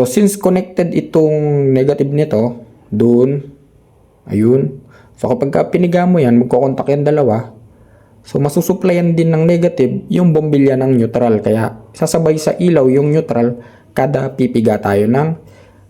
So since connected itong negative nito doon, ayun. So kapag piniga mo yan, magkocontact yan dalawa. So masusuplayan din ng negative yung bombilya ng neutral. Kaya sasabay sa ilaw yung neutral kada pipiga tayo ng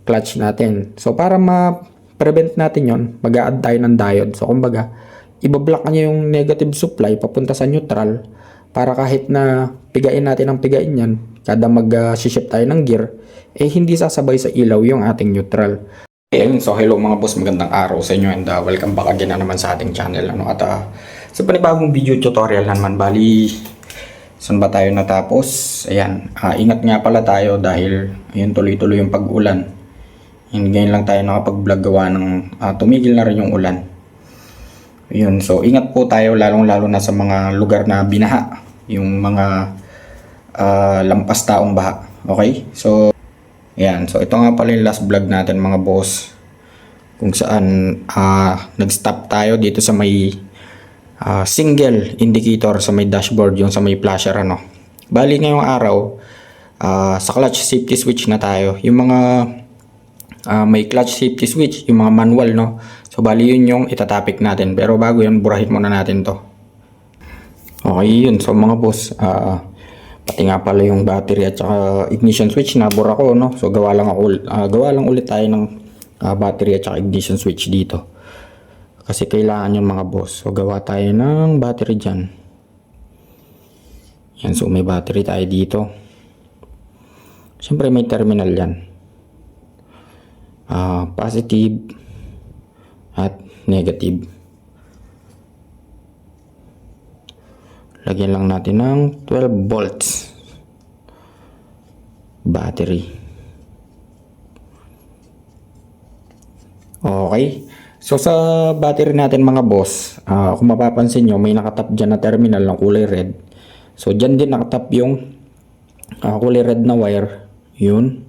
clutch natin. So para ma-prevent natin yon, mag-a-add tayo ng diode. So kumbaga, ibablock niya yung negative supply papunta sa neutral para kahit na pigain natin ang pigain yan, kada mag-shift tayo ng gear, hindi sasabay sa ilaw yung ating neutral. Ayun, so hello mga boss, magandang araw sa inyo and welcome back again na naman sa ating channel. At sa panibagong video tutorial naman, bali saan ba tayo natapos? Ayan, ingat nga pala tayo dahil ayun, tuloy-tuloy yung pag-ulan. Ngayon lang tayo nakapag-vlog gawa ng tumigil na rin yung ulan. Ayun, so ingat po tayo lalong-lalo na sa mga lugar na binaha, yung mga lampas taong baha. Okay? So ayan, so ito nga pala yung last vlog natin mga boss, kung saan nag-stop tayo dito sa may single indicator sa may dashboard, yung sa may flasher ano. Bali ngayong araw, sa clutch safety switch na tayo. Yung mga may clutch safety switch, yung mga manual no. So bali yun yung itatapik natin. Pero bago yun, burahin muna natin to. Okay yun, so mga boss, pati nga pala yung battery at saka ignition switch nabura ko no. So gawa lang ulit tayo ng battery at saka ignition switch dito. Kasi kailangan yung mga boss. So gawa tayo ng battery diyan. Yan, so may battery tayo dito. Siyempre may terminal yan. Positive at negative. Lagyan lang natin ng 12 volts battery. Okay. So sa battery natin mga boss, kung mapapansin nyo, may nakatap dyan na terminal ng kulay red. So dyan din nakatap yung kulay red na wire. Yun.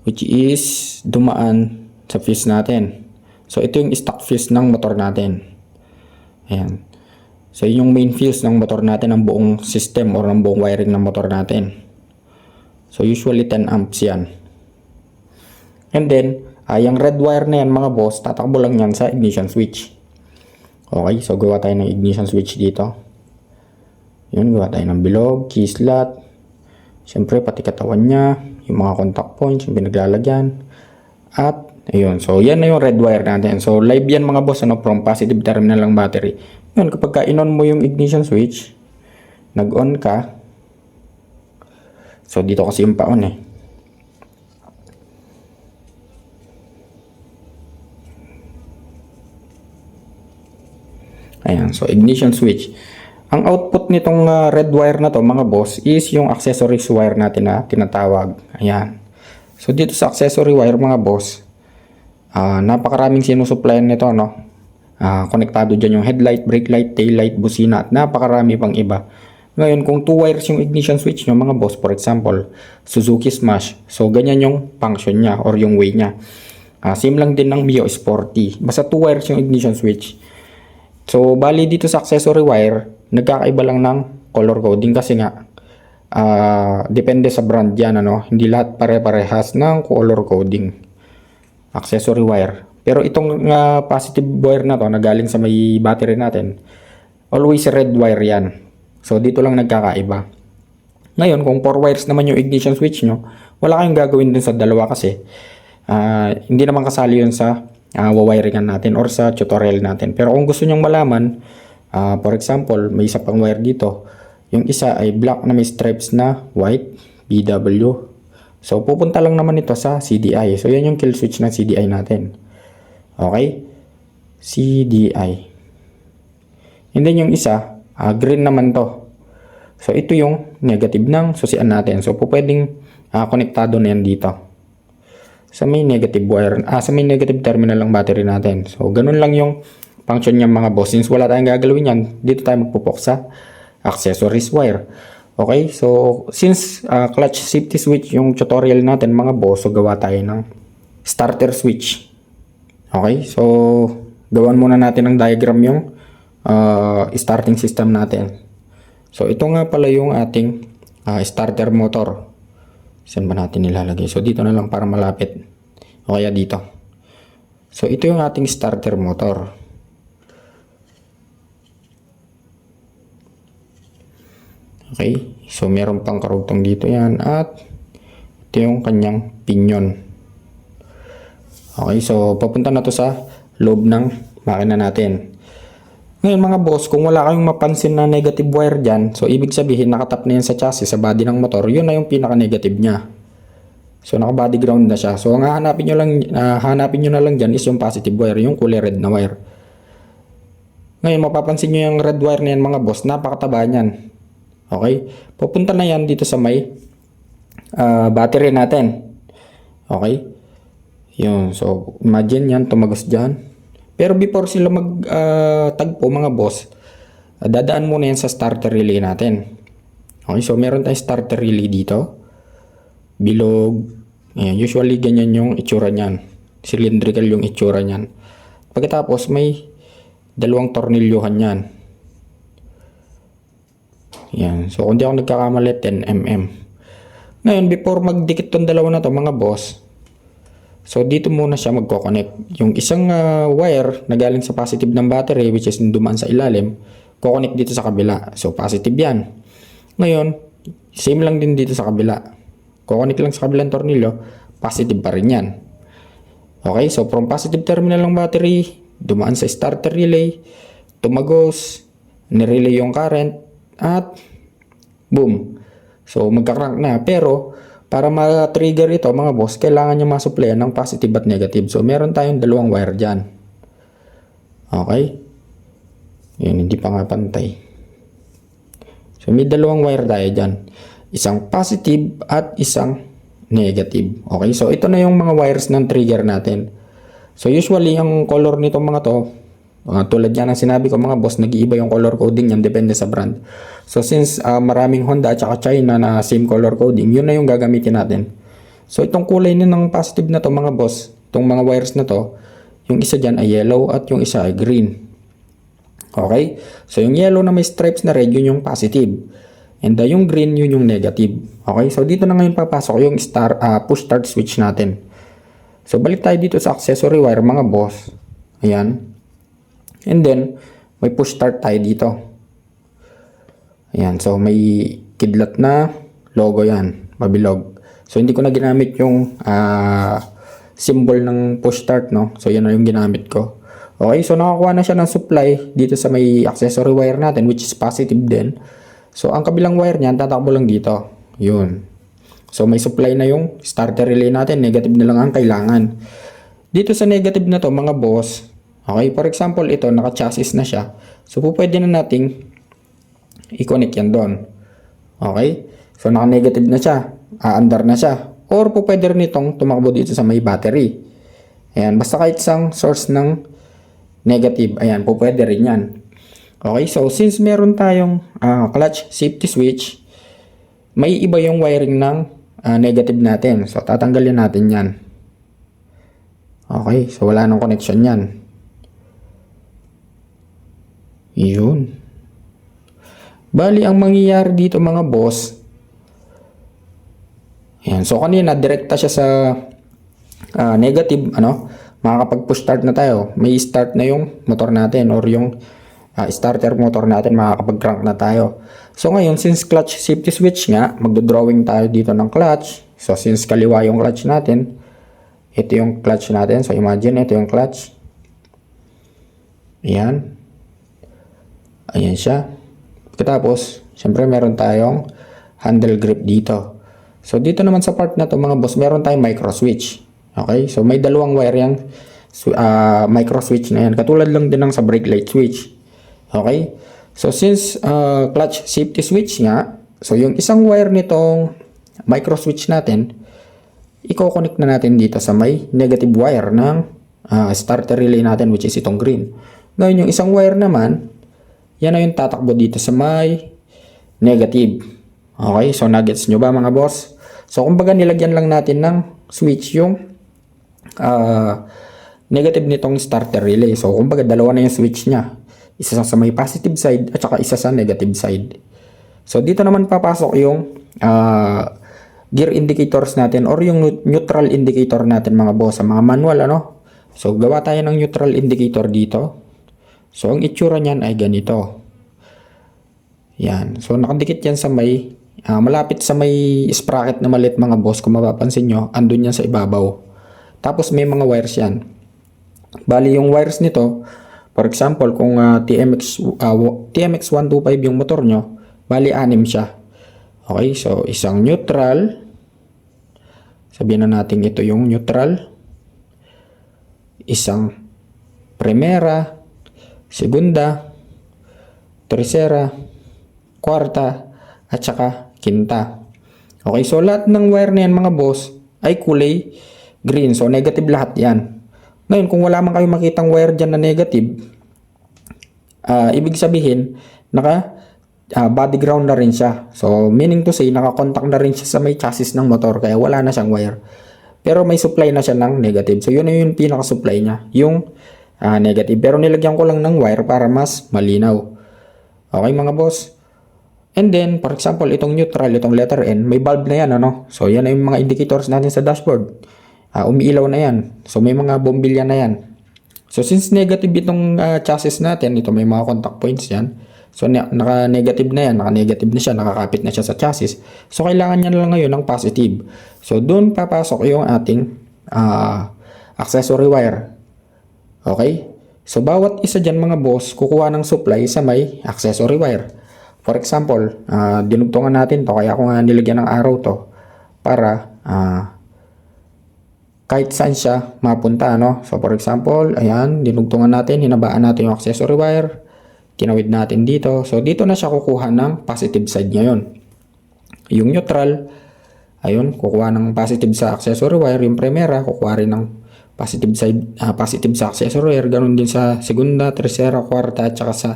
Which is dumaan sa fuse natin. So ito yung stock fuse ng motor natin. Ayan. So yung main fuse ng motor natin, ang buong system or ng buong wiring ng motor natin. So usually 10 amps yan. And then, yung red wire na yan mga boss, tatakbo lang yan sa ignition switch. Okay, so gawa tayo ng ignition switch dito. Yun, gawa tayo ng bilog, key slot. Siyempre pati katawan niya, yung mga contact points, yung pinaglalagyan. At ayun, so yan na yung red wire natin. So live yan mga boss, ano, from positive terminal ng battery. Yun, kapag ka-in-on mo yung ignition switch, nag-on ka. So dito kasi yung pa-on eh. Ayan, so ignition switch. Ang output nitong red wire na to mga boss is yung accessories wire natin na tinatawag. Ayan. So dito sa accessory wire mga boss, napakaraming sinusuplayan nito no. Konektado dyan yung headlight, brake light, tail light, busina at napakarami pang iba. Ngayon kung 2 wires yung ignition switch nyo mga boss, for example Suzuki Smash, so ganyan yung function nya or yung way nya. Same lang din ng Mio Sporty, basta 2 wires yung ignition switch. So bali dito sa accessory wire, nagkakaiba lang ng color coding kasi nga depende sa brand yan ano. Hindi lahat pare-parehas ng color coding accessory wire. Pero itong positive wire na to na galing sa may battery natin, always red wire yan. So dito lang nagkakaiba. Ngayon kung 4 wires naman yung ignition switch nyo, wala kayong gagawin dun sa dalawa kasi hindi naman kasali yun sa wawiringan natin or sa tutorial natin. Pero kung gusto nyong malaman, for example, may isa pang wire dito. Yung isa ay black na may stripes na white, BW. So pupunta lang naman ito sa CDI. So yan yung kill switch ng CDI natin. Okay? CDI. And then yung isa, green naman to. So ito yung negative ng susian natin. So pwedeng konektado na yan dito sa may negative wire, sa may negative terminal ng battery natin. So ganun lang yung function niya mga boss. Since wala tayong gagalawin yan, dito tayo magpupok sa accessories wire. Okay, so since clutch safety switch yung tutorial natin mga boss, so gawa tayo ng starter switch. Okay, so gawan muna natin ng diagram yung starting system natin. So ito nga pala yung ating starter motor. Saan ba natin nilalagay? So dito na lang para malapit. O kaya dito. So ito yung ating starter motor. Okay. So meron pang karugtong dito yan. At ito yung kanyang pinion. Okay. So papunta na to sa loob ng makina natin. Ngayon mga boss, kung wala kayong mapansin na negative wire dyan, so ibig sabihin nakatap na yan sa chassis, sa body ng motor, yun na yung pinaka-negative niya. So naka-body ground na siya. So ang hanapin nyo na lang dyan is yung positive wire, yung kulay red na wire. Ngayon mapapansin nyo yung red wire na yan mga boss, napakataba niyan. Okay? Pupunta na yan dito sa may battery natin. Okay? Yun. So imagine yan, tumagos dyan. Pero before sila tagpo mga boss, dadaan muna yan sa starter relay natin. Okay, so meron tayong starter relay dito. Bilog. Ayan, usually ganyan yung itsura niyan. Cylindrical yung itsura niyan. Pagkatapos may dalawang tornilyohan yan. Ayan, so kung di ako nagkakamali, 10mm. Ngayon, before magdikit tong dalawa na to mga boss, so dito muna siya magko-connect. Yung isang wire na galing sa positive ng battery, which is dumaan sa ilalim, ko-connect dito sa kabila. So positive yan. Ngayon, same lang din dito sa kabila. Ko-connect lang sa kabilang tornilyo, positive pa rin yan. Okay, so from positive terminal ng battery, dumaan sa starter relay, tumagos, nirelay yung current, at boom. So magka-crank na. Pero para ma-trigger ito mga boss, kailangan nyo ma-supplyan ng positive at negative. So meron tayong dalawang wire dyan. Okay? Yun, hindi pa nga pantay. So may dalawang wire tayo dyan. Isang positive at isang negative. Okay? So ito na yung mga wires ng trigger natin. So usually ang color nito mga to, tulad yan ang sinabi ko mga boss, nag-iiba yung color coding yan depende sa brand. So since maraming Honda at saka China na same color coding, yun na yung gagamitin natin. So itong kulay ng positive na to mga boss, itong mga wires na to, yung isa dyan ay yellow at yung isa ay green. Okay? So yung yellow na may stripes na red, yun yung positive. And yung green, yun yung negative. Okay? So dito na ngayon papasok yung push start switch natin. So balik tayo dito sa accessory wire mga boss. Ayan. And then, may push start tayo dito. Ayan. So, may kidlat na logo yan. Mabilog. So, hindi ko na ginamit yung symbol ng push start, no? So, yan na yung ginamit ko. Okay. So, nakakuha na siya ng supply dito sa may accessory wire natin, which is positive din. So, ang kabilang wire niyan, tatakbo lang dito. Yun. So, may supply na yung starter relay natin. Negative na lang ang kailangan. Dito sa negative na to, mga boss, okay, for example, ito, naka-chassis na siya. So, pwede na nating i-connect yan doon. Okay? So, naka-negative na siya. Aandar na siya. Or, pwede rin itong tumakbo dito sa may battery. Ayan, basta kahit isang source ng negative. Ayan, pwede rin yan. Okay, so, since meron tayong clutch safety switch, may iba yung wiring ng negative natin. So, tatanggalin natin yan. Okay, so wala nang connection yan. Yun. Bali, ang mangyayari dito mga boss, ayan, so kanina direkta siya sa negative, makakapag-push start na tayo. May start na yung motor natin or yung starter motor natin, makakapag-crank na tayo. So ngayon, since clutch safety switch nga, magdo-drawing tayo dito ng clutch. So since kaliwa yung clutch natin, ito yung clutch natin. So imagine, ito yung clutch. Ayan. Ayan siya. Pagkatapos, syempre meron tayong handle grip dito. So dito naman sa part na to mga boss, meron tayong micro switch. Okay? So may dalawang wire yung micro switch na yan. Katulad lang din ng sa brake light switch. Okay? So since clutch safety switch nga, so yung isang wire nitong micro switch natin, i-connect na natin dito sa may negative wire ng starter relay natin, which is itong green. Ngayon yung isang wire naman, yan na yung tatakbo dito sa may negative. Okay, so nuggets nyo ba mga boss? So kumbaga nilagyan lang natin ng switch yung negative nitong starter relay. So kumbaga dalawa na yung switch niya. Isa sa may positive side at saka isa sa negative side. So dito naman papasok yung gear indicators natin or yung neutral indicator natin mga boss sa mga manual ano. So gawa tayo ng neutral indicator dito. So ang itsura niyan ay ganito. Yan. So nakadikit yan sa may malapit sa may sprocket na maliit mga boss. Kung mapapansin nyo, andun yan sa ibabaw. Tapos may mga wires yan. Bali yung wires nito, for example, kung TMX 125 yung motor nyo, bali 6 siya. Okay, so isang neutral. Sabihin na natin ito yung neutral. Isang primera, segunda, tercera, kwarta, at saka quinta. Okay, so lahat ng wire na yan mga boss ay kulay green. So negative lahat yan. Ngayon, kung wala man kayo makitang wire dyan na negative, ibig sabihin, body ground na rin siya. So meaning to say, nakakontak na rin siya sa may chassis ng motor, kaya wala na siyang wire. Pero may supply na siya ng negative. So yun na yung pinaka-supply niya, yung negative. Pero nilagyan ko lang ng wire para mas malinaw. Okay mga boss? And then, for example, itong neutral, itong letter N, may bulb na yan, ano? So yan na yung mga indicators natin sa dashboard. Umiilaw na yan. So may mga bombilya na yan. So since negative itong chassis natin, ito may mga contact points yan. So naka-negative na yan, naka-negative na siya, nakakapit na siya sa chassis. So kailangan niya na lang ngayon ng positive. So doon papasok yung ating accessory wire. Okay? So bawat isa dyan mga boss, kukuha ng supply sa may accessory wire. For example, dinugtungan natin to, kaya ako nga nilagyan ng arrow to para kahit saan siya mapunta, no? So for example, ayan, dinugtungan natin, hinabaan natin yung accessory wire, tinawid natin dito. So dito na siya kukuha ng positive side ngayon. Yung neutral, ayun, kukuha ng positive sa accessory wire. Yung primera, kukuha rin ng positive side, positive sa accessory wire. Ganun din sa segunda, tercera, kwarta, at saka sa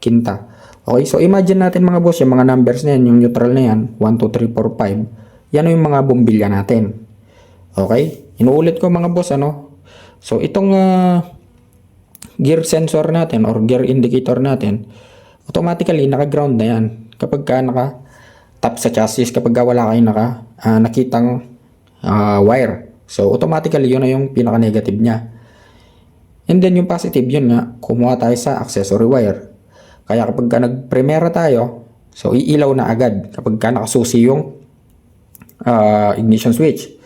quinta. Okay, so imagine natin mga boss, yung mga numbers na yan, yung neutral na yan, 1, 2, 3, 4, 5. Yan yung mga bombilya natin. Okay? Inuulit ko mga boss, ano? So itong gear sensor natin or gear indicator natin, automatically naka-ground na yan kapag ka naka-tap sa chassis, kapag ka wala kayong nakitang wire. So automatically yun na yung pinaka-negative niya. And then yung positive, yun nga, kumuha tayo sa accessory wire. Kaya kapag ka nag-primera tayo, so iilaw na agad kapag ka nakasusi yung ignition switch.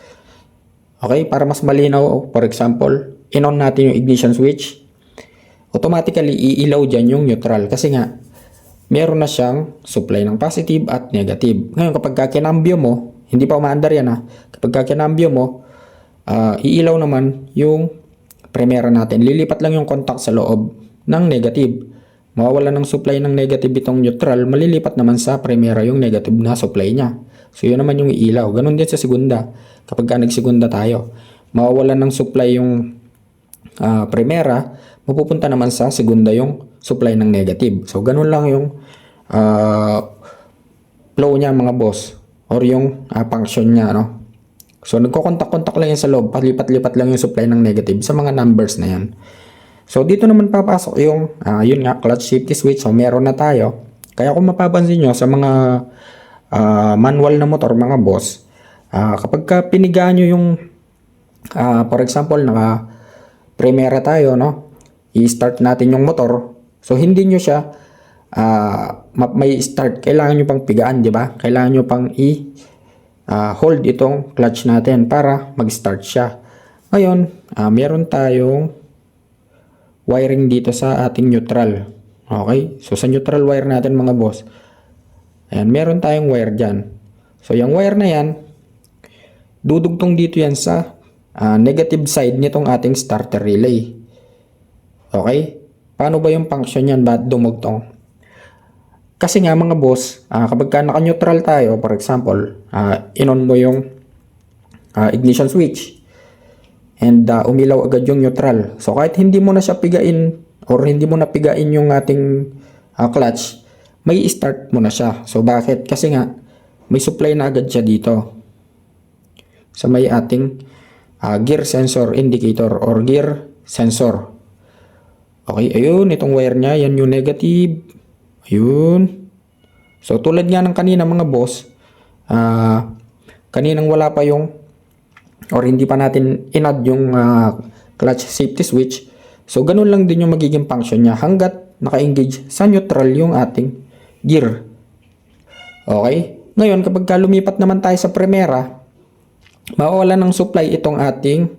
Okay, para mas malinaw, for example, in-on natin yung ignition switch, automatically iilaw dyan yung neutral kasi nga meron na siyang supply ng positive at negative. Ngayon kapag kinambyo mo, hindi pa umaandar yan kapag kinambyo mo, iilaw naman yung primera natin. Lilipat lang yung contact sa loob ng negative. Mawawala ng supply ng negative itong neutral, malilipat naman sa primera yung negative na supply niya. So yun naman yung iilaw. Ganun din sa segunda. Kapag nag-segunda tayo, mawawalan ng supply yung primera, mapupunta naman sa segunda yung supply ng negative. So ganun lang yung flow niya mga boss, or yung function niya, no? So nagko-contact lang yan sa loob, palipat-lipat lang yung supply ng negative sa mga numbers na yan. So dito naman papasok yung yun nga, clutch safety switch. So meron na tayo. Kaya kung mapapansin nyo sa mga manual na motor mga boss, kapag ka pinigaan nyo yung for example naka primera tayo, no, i-start natin yung motor. So hindi nyo siya may start, kailangan nyo pang pigaan, di ba? Kailangan nyo pang hold itong clutch natin para mag-start siya. Ngayon, meron tayong wiring dito sa ating neutral. Okay? So sa neutral wire natin mga boss, ayan, meron tayong wire dyan. So yung wire na yan, dudugtong dito yan sa negative side nitong ating starter relay. Okay? Paano ba yung function yan? Ba't dumugtong? Kasi nga mga boss, kapag ka naka-neutral tayo, for example, in-on mo yung ignition switch and umilaw agad yung neutral. So kahit hindi mo na siya pigain or hindi mo na pigain yung ating clutch, may start mo na siya. So bakit? Kasi nga may supply na agad siya dito sa may ating gear sensor indicator or gear sensor. Okay, ayun, itong wire niya, yan yung negative. Ayun. So tulad nga ng kanina mga boss, kaninang wala pa yung or hindi pa natin in-add yung clutch safety switch. So ganun lang din yung magiging function niya hanggat naka-engage sa neutral yung ating gear. Okay? Ngayon, kapag lumipat naman tayo sa primera, mawawala ng supply itong ating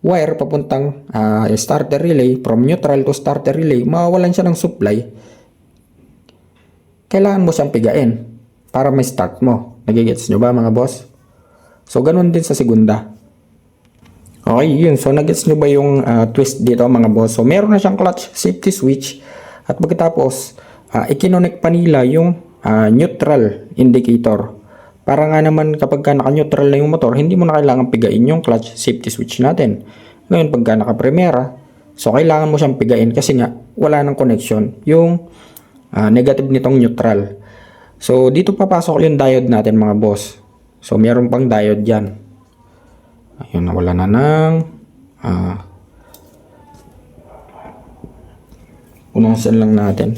wire papuntang starter relay. From neutral to starter relay, mawawalan siya ng supply. Kailangan mo siyang pigain para may start mo. Nagigets nyo ba mga boss? So ganun din sa segunda. Okay, yun. So nagets nyo ba yung twist dito mga boss? So meron na siyang clutch safety switch at pagkatapos ikinonect pa nila yung neutral indicator. Para nga naman kapag naka-neutral na yung motor, hindi mo na kailangan pigain yung clutch safety switch natin. Ngayon pagka naka-primera, so kailangan mo siyang pigain kasi nga wala nang connection yung negative nitong neutral. So dito papasok yung diode natin mga boss. So meron pang diode dyan. Ayun, nawala na ng punasan lang natin.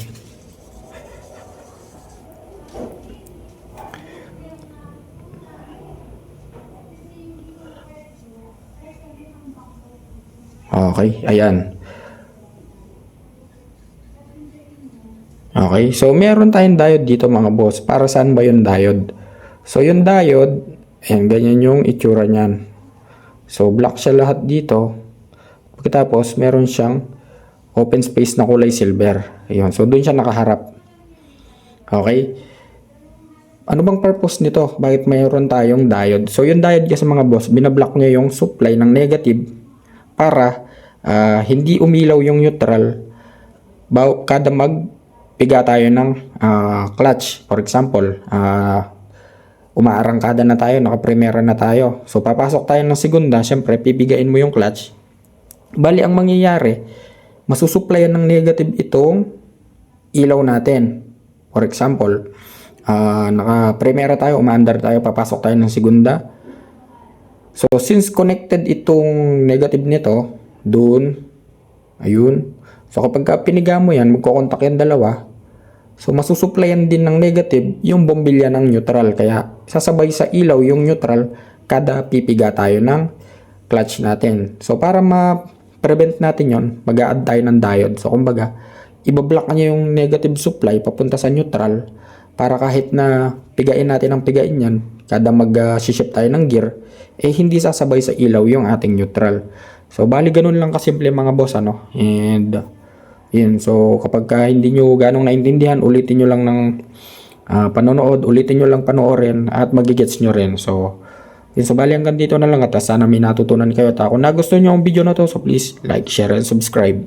Okay, ayan. Okay, so meron tayong diode dito mga boss. Para saan ba yung diode? So yung diode, ayan, ganyan yung itsura niyan. So black siya lahat dito. Pagkatapos meron siyang open space na kulay silver. Ayun, so doon siya nakaharap. Okay? Ano bang purpose nito? Bakit mayroon tayong diode? So yung diode kasi mga boss, binablock niya yung supply ng negative para hindi umilaw yung neutral kada magpiga tayo ng clutch. For example, umaarangkada na tayo, naka-primera na tayo. So papasok tayo ng segunda, syempre pipigain mo yung clutch. Bali ang mangyayari, masusuplayan ng negative itong ilaw natin. For example, naka-primera tayo, umaandar tayo, papasok tayo ng segunda. So since connected itong negative nito doon, ayun. So kapag piniga mo yan, magkokontak yung dalawa. So masusuplayan din ng negative yung bombilya ng neutral. Kaya sasabay sa ilaw yung neutral kada pipiga tayo ng clutch natin. So para ma-prevent natin yon, mag-a-add tayo ng diode. So kumbaga, ibablock niya yung negative supply papunta sa neutral para kahit na pigain natin ang pigain yan, kada mag-shift tayo ng gear, hindi sasabay sa ilaw yung ating neutral. So bali ganun lang kasimple mga boss, ano? And yun, so kapag hindi nyo ganong naintindihan, ulitin nyo lang ng panonood, ulitin nyo lang panoorin at magigets nyo rin. So yun, so bali hanggang dito na lang at sana may natutunan kayo. At kung nagustuhan nyo ang video na to, so please like, share, and subscribe.